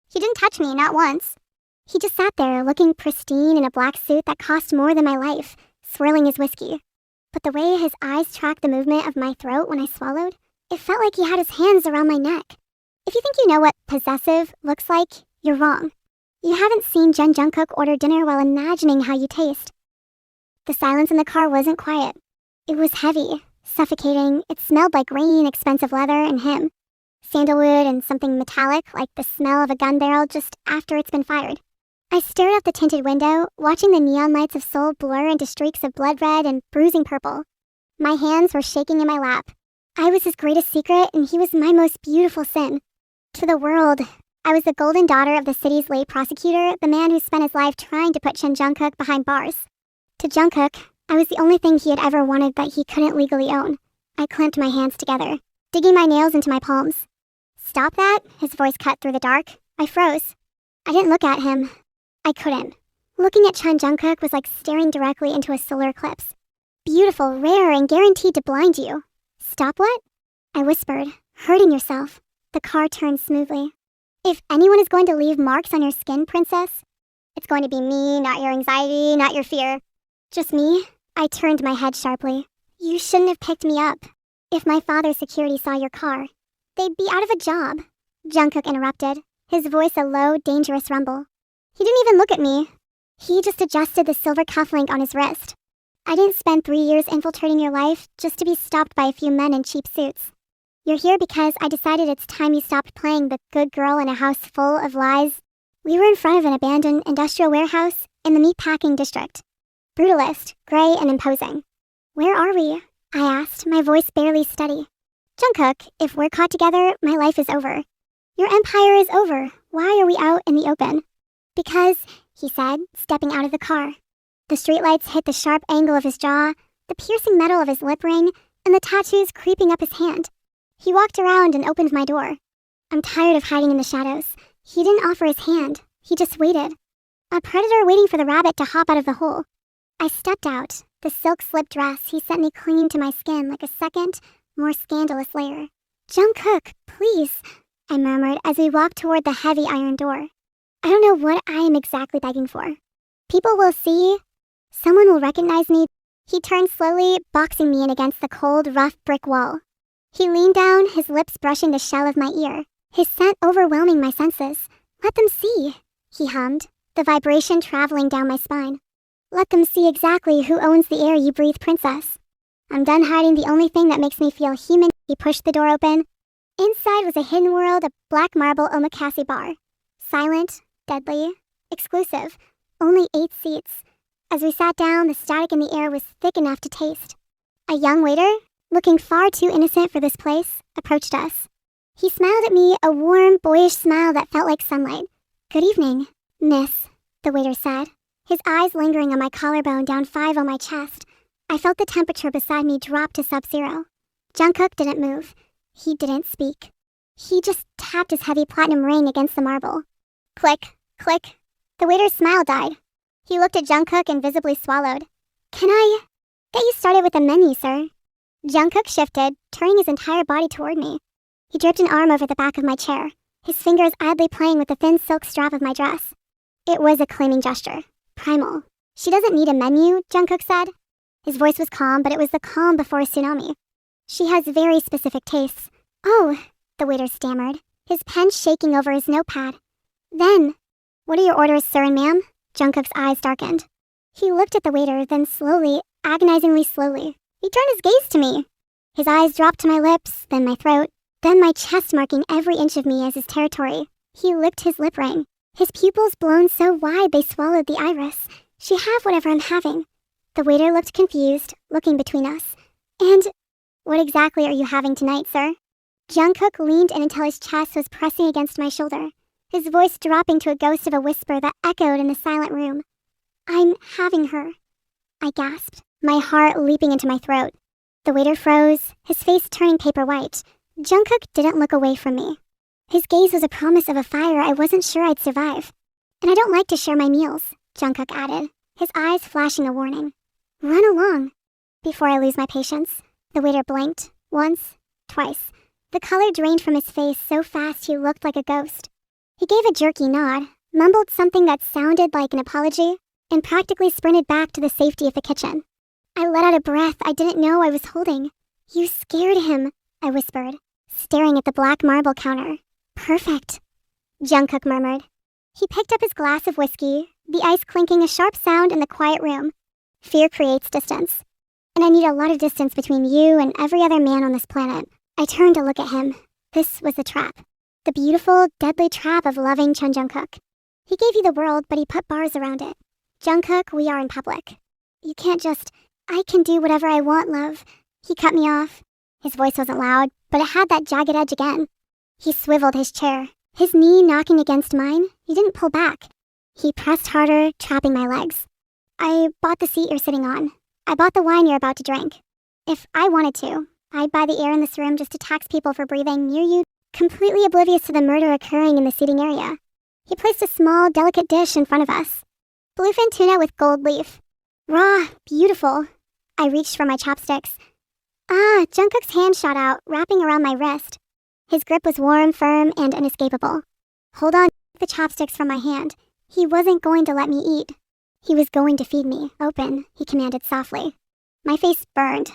He didn't touch me, not once. He just sat there, looking pristine in a black suit that cost more than my life, swirling his whiskey. But the way his eyes tracked the movement of my throat when I swallowed, it felt like he had his hands around my neck. If you think you know what possessive looks like, you're wrong. You haven't seen Jeon Jungkook order dinner while imagining how you taste. The silence in the car wasn't quiet. It was heavy, suffocating. It smelled like rain, expensive leather, and him. Sandalwood and something metallic, like the smell of a gun barrel just after it's been fired. I stared out the tinted window, watching the neon lights of Seoul blur into streaks of blood red and bruising purple. My hands were shaking in my lap. I was his greatest secret, and he was my most beautiful sin. To the world, I was the golden daughter of the city's late prosecutor, the man who spent his life trying to put Jeon Jungkook behind bars. To Jungkook, I was the only thing he had ever wanted that he couldn't legally own. I clamped my hands together, digging my nails into my palms. "Stop that," his voice cut through the dark. I froze. I didn't look at him. I couldn't. Looking at Jeon Jungkook was like staring directly into a solar eclipse. Beautiful, rare, and guaranteed to blind you. "Stop what?" I whispered, "Hurting yourself." The car turned smoothly. "If anyone is going to leave marks on your skin, princess, it's going to be me, not your anxiety, not your fear. Just me." I turned my head sharply. "You shouldn't have picked me up. If my father's security saw your car, they'd be out of a job." Jungkook interrupted, his voice a low, dangerous rumble. He didn't even look at me. He just adjusted the silver cufflink on his wrist. "I didn't spend 3 years infiltrating your life just to be stopped by a few men in cheap suits. You're here because I decided it's time you stopped playing the good girl in a house full of lies." We were in front of an abandoned industrial warehouse in the meatpacking district. Brutalist, gray, and imposing. "Where are we?" I asked, my voice barely steady. "Jungkook, if we're caught together, my life is over. Your empire is over. Why are we out in the open?" "Because," he said, stepping out of the car. The streetlights hit the sharp angle of his jaw, the piercing metal of his lip ring, and the tattoos creeping up his hand. He walked around and opened my door. I'm tired of hiding in the shadows. He didn't offer his hand. He just waited. A predator waiting for the rabbit to hop out of the hole. I stepped out, the silk slip dress he sent me clinging to my skin like a second, more scandalous layer. "Jungkook, please," I murmured as we walked toward the heavy iron door. I don't know what I am exactly begging for. People will see. Someone will recognize me. He turned slowly, boxing me in against the cold, rough brick wall. He leaned down, his lips brushing the shell of my ear, his scent overwhelming my senses. "Let them see," he hummed, the vibration traveling down my spine. "Let them see exactly who owns the air you breathe, princess. I'm done hiding the only thing that makes me feel human." He pushed the door open. Inside was a hidden world, a black marble omakase bar. Silent, deadly, exclusive, only 8 seats. As we sat down, the static in the air was thick enough to taste. A young waiter, looking far too innocent for this place, approached us. He smiled at me, a warm, boyish smile that felt like sunlight. "Good evening, miss," the waiter said, his eyes lingering on my collarbone down 5 on my chest. I felt the temperature beside me drop to sub-zero. Jungkook didn't move. He didn't speak. He just tapped his heavy platinum ring against the marble. Click, click. The waiter's smile died. He looked at Jungkook and visibly swallowed. "Can I get you started with the menu, sir?" Jungkook shifted, turning his entire body toward me. He draped an arm over the back of my chair, his fingers idly playing with the thin silk strap of my dress. It was a claiming gesture. Primal. "She doesn't need a menu," Jungkook said. His voice was calm, but it was the calm before a tsunami. "She has very specific tastes." "Oh," the waiter stammered, his pen shaking over his notepad. Then, "What are your orders, sir and ma'am?" Jungkook's eyes darkened. He looked at the waiter, then slowly, agonizingly slowly, he turned his gaze to me. His eyes dropped to my lips, then my throat, then my chest marking every inch of me as his territory. He licked his lip ring, his pupils blown so wide they swallowed the iris. "She have whatever I'm having." The waiter looked confused, looking between us. "And what exactly are you having tonight, sir?" Jungkook leaned in until his chest was pressing against my shoulder, his voice dropping to a ghost of a whisper that echoed in the silent room. "I'm having her," I gasped, my heart leaping into my throat. The waiter froze, his face turning paper white. Jungkook didn't look away from me. His gaze was a promise of a fire I wasn't sure I'd survive. "And I don't like to share my meals," Jungkook added, his eyes flashing a warning. "Run along." Before I lose my patience, the waiter blinked, once, twice. The color drained from his face so fast he looked like a ghost. He gave a jerky nod, mumbled something that sounded like an apology, and practically sprinted back to the safety of the kitchen. I let out a breath I didn't know I was holding. "You scared him," I whispered, staring at the black marble counter. "Perfect," Jungkook murmured. He picked up his glass of whiskey, the ice clinking a sharp sound in the quiet room. Fear creates distance, and I need a lot of distance between you and every other man on this planet. I turned to look at him. This was the trap. The beautiful, deadly trap of loving Jeon Jungkook. He gave you the world, but he put bars around it. "Jungkook, we are in public. You can't just, I can do whatever I want, love." He cut me off. His voice wasn't loud, but it had that jagged edge again. He swiveled his chair, his knee knocking against mine. He didn't pull back. He pressed harder, trapping my legs. "I bought the seat you're sitting on. I bought the wine you're about to drink. If I wanted to, I'd buy the air in this room just to tax people for breathing near you, completely oblivious to the murder occurring in the seating area." He placed a small, delicate dish in front of us. Bluefin tuna with gold leaf. Raw, beautiful. I reached for my chopsticks. Jungkook's hand shot out, wrapping around my wrist. His grip was warm, firm, and inescapable. "Hold on," the chopsticks from my hand. He wasn't going to let me eat. He was going to feed me. "Open," he commanded softly. My face burned.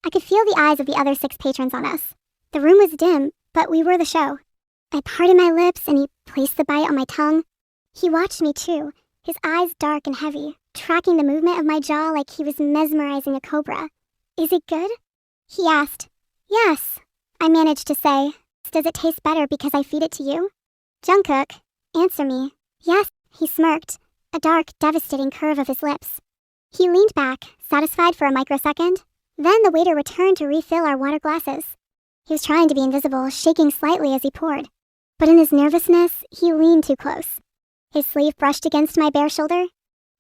I could feel the eyes of the other 6 patrons on us. The room was dim, but we were the show. I parted my lips and he placed the bite on my tongue. He watched me too, his eyes dark and heavy, tracking the movement of my jaw like he was mesmerizing a cobra. "Is it good?" he asked. "Yes," I managed to say. "Does it taste better because I feed it to you?" "Jungkook, answer me." "Yes," he smirked, a dark, devastating curve of his lips. He leaned back, satisfied for a microsecond. Then the waiter returned to refill our water glasses. He was trying to be invisible, shaking slightly as he poured. But in his nervousness, he leaned too close. His sleeve brushed against my bare shoulder.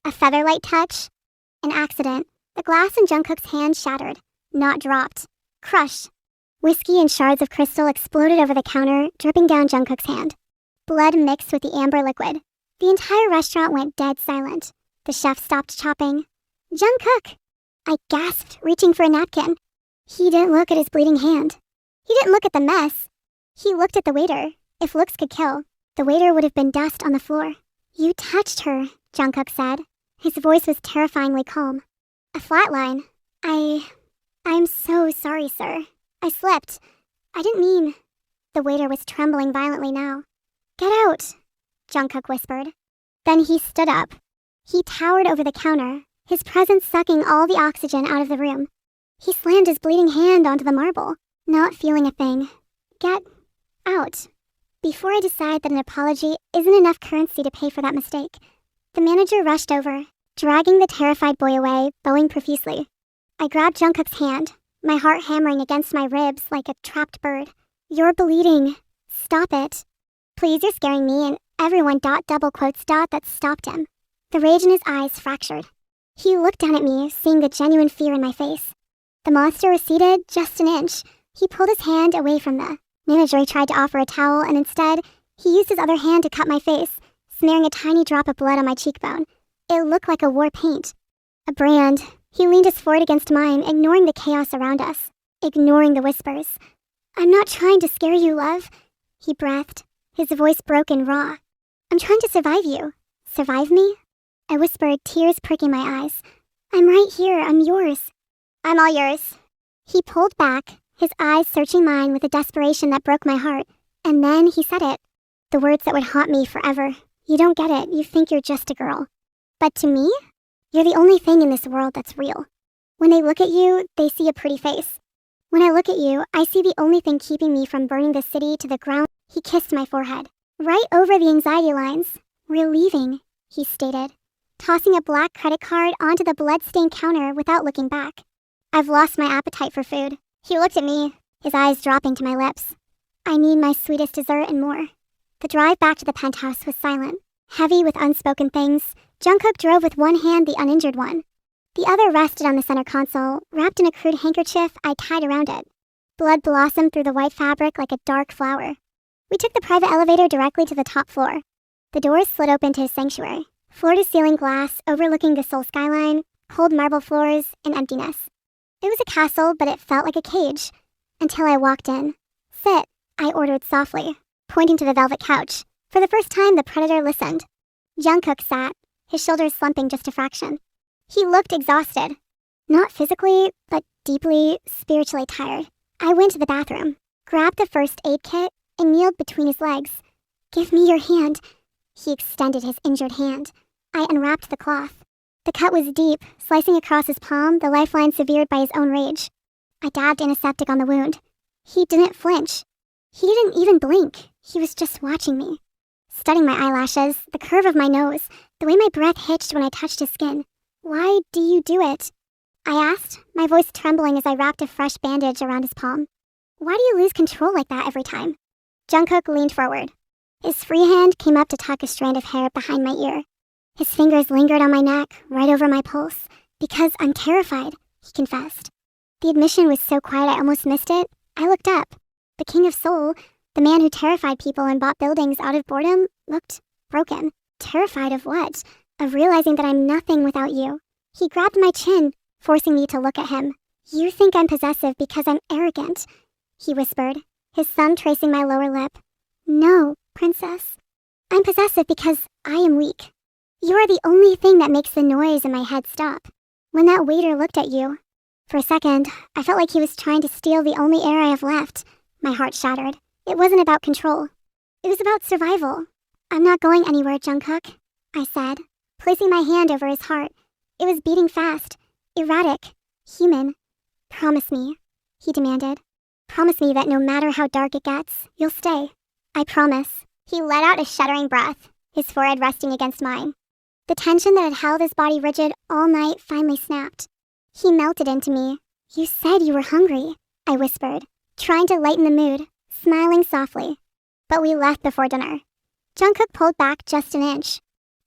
A feather-light touch. An accident. The glass in Jungkook's hand shattered, not dropped. Crush. Whiskey and shards of crystal exploded over the counter, dripping down Jungkook's hand. Blood mixed with the amber liquid. The entire restaurant went dead silent. The chef stopped chopping. "Jungkook!" I gasped, reaching for a napkin. He didn't look at his bleeding hand. He didn't look at the mess. He looked at the waiter. If looks could kill, the waiter would have been dust on the floor. "You touched her," Jungkook said. His voice was terrifyingly calm. "A flatline. I'm so sorry, sir. I slipped. I didn't mean..." The waiter was trembling violently now. "Get out," Jungkook whispered. Then he stood up. He towered over the counter, his presence sucking all the oxygen out of the room. He slammed his bleeding hand onto the marble, not feeling a thing. "Get out." Before I decide that an apology isn't enough currency to pay for that mistake, the manager rushed over, dragging the terrified boy away, bowing profusely. I grabbed Jungkook's hand, my heart hammering against my ribs like a trapped bird. "You're bleeding. Stop it." "Please, you're scaring me," and everyone double quotes that stopped him. The rage in his eyes fractured. He looked down at me, seeing the genuine fear in my face. The monster receded just an inch. He pulled his hand away from the manager. He tried to offer a towel, and instead, he used his other hand to cut my face, smearing a tiny drop of blood on my cheekbone. It looked like a war paint. A brand. He leaned his forehead against mine, ignoring the chaos around us, ignoring the whispers. "I'm not trying to scare you, love," he breathed, his voice broken, raw. "I'm trying to survive you." "Survive me?" I whispered, tears pricking my eyes. "I'm right here. I'm yours." "I'm all yours." He pulled back, his eyes searching mine with a desperation that broke my heart, and then he said it. The words that would haunt me forever. "You don't get it. You think you're just a girl. But to me, you're the only thing in this world that's real. When they look at you, they see a pretty face. When I look at you, I see the only thing keeping me from burning the city to the ground." He kissed my forehead, right over the anxiety lines. "We're leaving," he stated, tossing a black credit card onto the blood-stained counter without looking back. I've lost my appetite for food. He looked at me, his eyes dropping to my lips. "I need my sweetest dessert and more." The drive back to the penthouse was silent, heavy with unspoken things. Jungkook drove with one hand, the uninjured one. The other rested on the center console, wrapped in a crude handkerchief I tied around it. Blood blossomed through the white fabric like a dark flower. We took the private elevator directly to the top floor. The doors slid open to his sanctuary. Floor-to-ceiling glass overlooking the Seoul skyline, cold marble floors, and emptiness. It was a castle, but it felt like a cage. Until I walked in. "Sit," I ordered softly, pointing to the velvet couch. For the first time, the predator listened. Jungkook sat, his shoulders slumping just a fraction. He looked exhausted. Not physically, but deeply, spiritually tired. I went to the bathroom, grabbed the first aid kit, and kneeled between his legs. "Give me your hand." He extended his injured hand. I unwrapped the cloth. The cut was deep, slicing across his palm, the lifeline severed by his own rage. I dabbed antiseptic on the wound. He didn't flinch. He didn't even blink. He was just watching me. Studying my eyelashes, the curve of my nose, the way my breath hitched when I touched his skin. "Why do you do it?" I asked, my voice trembling as I wrapped a fresh bandage around his palm. "Why do you lose control like that every time?" Jungkook leaned forward. His free hand came up to tuck a strand of hair behind my ear. His fingers lingered on my neck, right over my pulse. "Because I'm terrified," he confessed. The admission was so quiet I almost missed it. I looked up. The King of Seoul, the man who terrified people and bought buildings out of boredom, looked broken. Terrified of what? Of realizing that I'm nothing without you. He grabbed my chin, forcing me to look at him. "You think I'm possessive because I'm arrogant," he whispered, his thumb tracing my lower lip. "No, princess. I'm possessive because I am weak. You are the only thing that makes the noise in my head stop." When that waiter looked at you, for a second, I felt like he was trying to steal the only air I have left. My heart shattered. It wasn't about control. It was about survival. "I'm not going anywhere, Jungkook," I said, placing my hand over his heart. It was beating fast, erratic, human. "Promise me," he demanded. "Promise me that no matter how dark it gets, you'll stay." "I promise." He let out a shuddering breath, his forehead resting against mine. The tension that had held his body rigid all night finally snapped. He melted into me. "You said you were hungry," I whispered, trying to lighten the mood, smiling softly. But we left before dinner. Jungkook pulled back just an inch.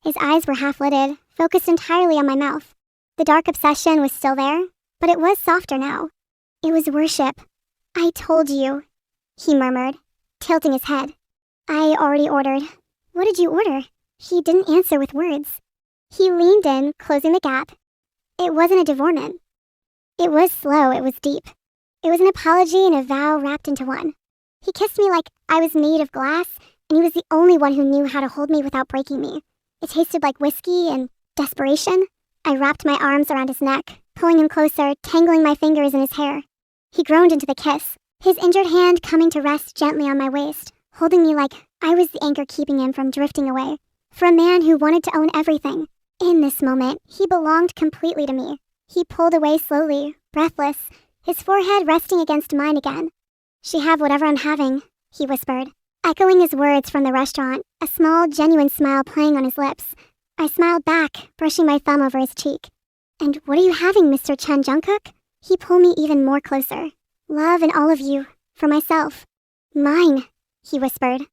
His eyes were half-lidded, focused entirely on my mouth. The dark obsession was still there, but it was softer now. It was worship. "I told you," he murmured, tilting his head. "I already ordered." "What did you order?" He didn't answer with words. He leaned in, closing the gap. It wasn't a devourment. It was slow, it was deep. It was an apology and a vow wrapped into one. He kissed me like I was made of glass, and he was the only one who knew how to hold me without breaking me. It tasted like whiskey and desperation. I wrapped my arms around his neck, pulling him closer, tangling my fingers in his hair. He groaned into the kiss, his injured hand coming to rest gently on my waist, holding me like I was the anchor keeping him from drifting away. For a man who wanted to own everything, in this moment, he belonged completely to me. He pulled away slowly, breathless, his forehead resting against mine again. "She have whatever I'm having," he whispered, echoing his words from the restaurant, a small, genuine smile playing on his lips. I smiled back, brushing my thumb over his cheek. "And what are you having, Mr. Jeon Jungkook?" He pulled me even more closer. "Love and all of you, for myself." "Mine," he whispered,